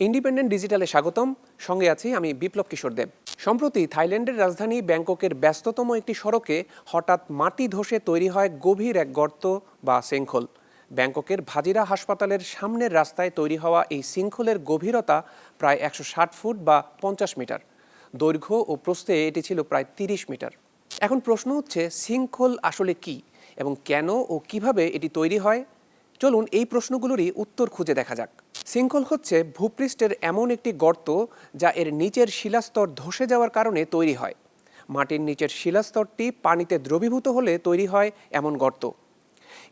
Independent ডিজিটালে স্বাগতম। সঙ্গে আছি আমি বিপ্লব কিশোর দেব। সম্প্রতি থাইল্যান্ডের রাজধানী ব্যাংককের ব্যস্ততম একটি সড়কে হঠাৎ মাটি ধসে তৈরি হয় গভীর এক গর্ত বা সিঙ্কহোল। ব্যাংককের ভাজিরা হাসপাতালের সামনের রাস্তায় তৈরি হওয়া এই সিঙ্কহোলের গভীরতা প্রায় 160 ফুট বা 50 মিটার। দৈর্ঘ্য ও প্রস্থে এটি ছিল প্রায় 30 মিটার। এখন প্রশ্ন হচ্ছে, সিঙ্কহোল আসলে কি এবং কেন ও কিভাবে এটি তৈরি হয়? চলুন এই প্রশ্নগুলোরই উত্তর খুঁজে দেখা যাক। সিঙ্কহোল হচ্ছে ভূপৃষ্ঠের এমন একটি গর্ত যা এর নিচের শিলাস্তর ধসে যাওয়ার কারণে তৈরি হয়। মাটির নিচের শিলাস্তরটি পানিতে দ্রবীভূত হলে তৈরি হয় এমন গর্ত।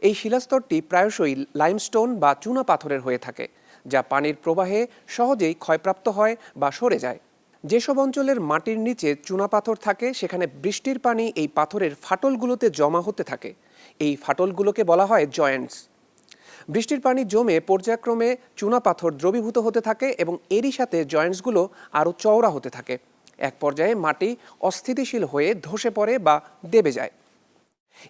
এই শিলাস্তরটি প্রায়শই লাইমস্টোন বা চুনা পাথরের হয়ে থাকে, যা পানির প্রবাহে সহজেই ক্ষয়প্রাপ্ত হয় বা সরে যায়। যেসব অঞ্চলের মাটির নিচে চুনা পাথর থাকে সেখানে বৃষ্টির পানি এই পাথরের ফাটলগুলোতে জমা হতে থাকে। এই ফাটলগুলোকে বলা হয় জয়েন্টস। বৃষ্টির পানি জমে পর্যায়ক্রমে চুনা পাথর দ্রবীভূত হতে থাকে এবং এরই সাথে জয়েন্টসগুলো আরও চওড়া হতে থাকে। এক পর্যায়ে মাটি অস্থিতিশীল হয়ে ধসে পড়ে বা দেবে যায়।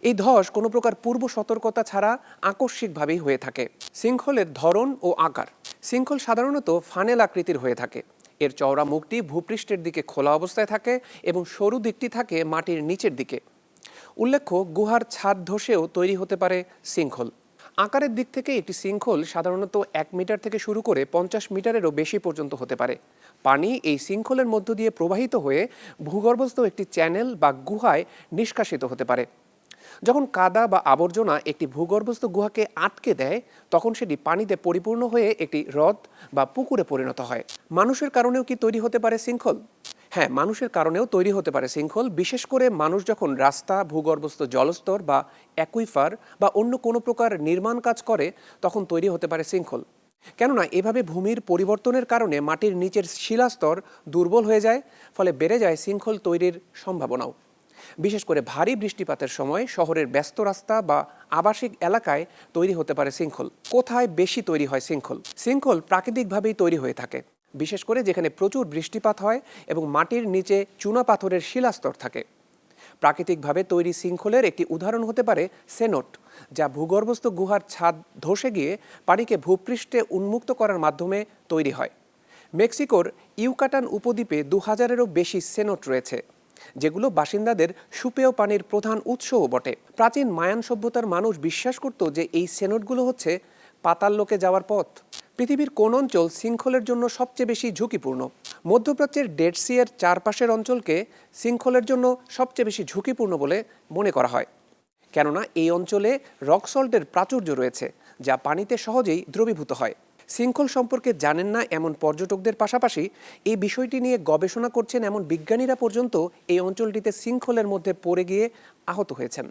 এই ধস কোনো প্রকার পূর্ব সতর্কতা ছাড়া আকস্মিকভাবেই হয়ে থাকে। সিঙ্কহোলের ধরন ও আকার। সিঙ্কহোল সাধারণত ফানেল আকৃতির হয়ে থাকে। এর চওড়া মুখটি ভূপৃষ্ঠের দিকে খোলা অবস্থায় থাকে এবং সরু দিকটি থাকে মাটির নিচের দিকে। উল্লেখ্য, গুহার ছাদ ধসেও তৈরি হতে পারে সিঙ্কহোল। আকারের দিক থেকে একটি সিঙ্কহোল সাধারণত 1 মিটার থেকে শুরু করে 50 মিটারেরও বেশি পর্যন্ত হতে পারে। পানি এই সিঙ্কহোলের মধ্য দিয়ে প্রবাহিত হয়ে ভূগর্ভস্থ একটি চ্যানেল বা গুহায় নিষ্কাশিত হতে পারে। যখন কাদা বা আবর্জনা একটি ভূগর্ভস্থ গুহাকে আটকে দেয়, তখন সেটি পানিতে পরিপূর্ণ হয়ে একটি হ্রদ বা পুকুরে পরিণত হয়। মানুষের কারণেও কি তৈরি হতে পারে সিঙ্কহোল? হ্যাঁ, মানুষের কারণেও তৈরি হতে পারে সিঙ্কহোল। বিশেষ করে মানুষ যখন রাস্তা, ভূগর্ভস্থ জলস্তর বা অ্যাকুইফার বা অন্য কোনো প্রকার নির্মাণ কাজ করে, তখন তৈরি হতে পারে সিঙ্কহোল। কেননা এভাবে ভূমির পরিবর্তনের কারণে মাটির নিচের শিলাস্তর দুর্বল হয়ে যায়, ফলে বেড়ে যায় সিঙ্কহোল তৈরির সম্ভাবনাও। বিশেষ করে ভারী বৃষ্টিপাতের সময় শহরের ব্যস্ত রাস্তা বা আবাসিক এলাকায় তৈরি হতে পারে সিঙ্কহোল। কোথায় বেশি তৈরি হয় সিঙ্কহোল? সিঙ্কহোল প্রাকৃতিকভাবেই তৈরি হয়ে থাকে, বিশেষ করে যেখানে প্রচুর বৃষ্টিপাত হয় এবং মাটির নিচে চুনা পাথরের শিলাস্তর থাকে। প্রাকৃতিকভাবে তৈরি সিঙ্কহোলের একটি উদাহরণ হতে পারে সেনোট, যা ভূগর্ভস্থ গুহার ছাদ ধসে গিয়ে পানিকে ভূপৃষ্ঠে উন্মুক্ত করার মাধ্যমে তৈরি হয়। মেক্সিকোর ইউকাটান উপদ্বীপে 2000-এরও বেশি সেনোট রয়েছে, যেগুলো বাসিন্দাদের সুপেয় পানির প্রধান উৎসও বটে। প্রাচীন মায়ান সভ্যতার মানুষ বিশ্বাস করত যে এই সেনোটগুলো হচ্ছে পাতাল লোকে যাওয়ার পথ। পৃথিবীর কোন অঞ্চল সিঙ্কহোলের জন্য সবচেয়ে বেশি ঝুঁকিপূর্ণ? মধ্যপ্রাচ্যের ডেড সির চারপাশের অঞ্চলকে সিঙ্কহোলের জন্য সবচেয়ে বেশি ঝুঁকিপূর্ণ বলে মনে করা হয়, কেননা এই অঞ্চলে রক সল্টের প্রাচুর্য রয়েছে, যা পানিতে সহজেই দ্রবীভূত হয়। সিঙ্কহোল সম্পর্কে জানেন না এমন পর্যটকদের পাশাপাশি এই বিষয়টি নিয়ে গবেষণা করছেন এমন বিজ্ঞানীরা পর্যন্ত এই অঞ্চলটিতে সিঙ্কহোলের মধ্যে পড়ে গিয়ে আহত হয়েছেন।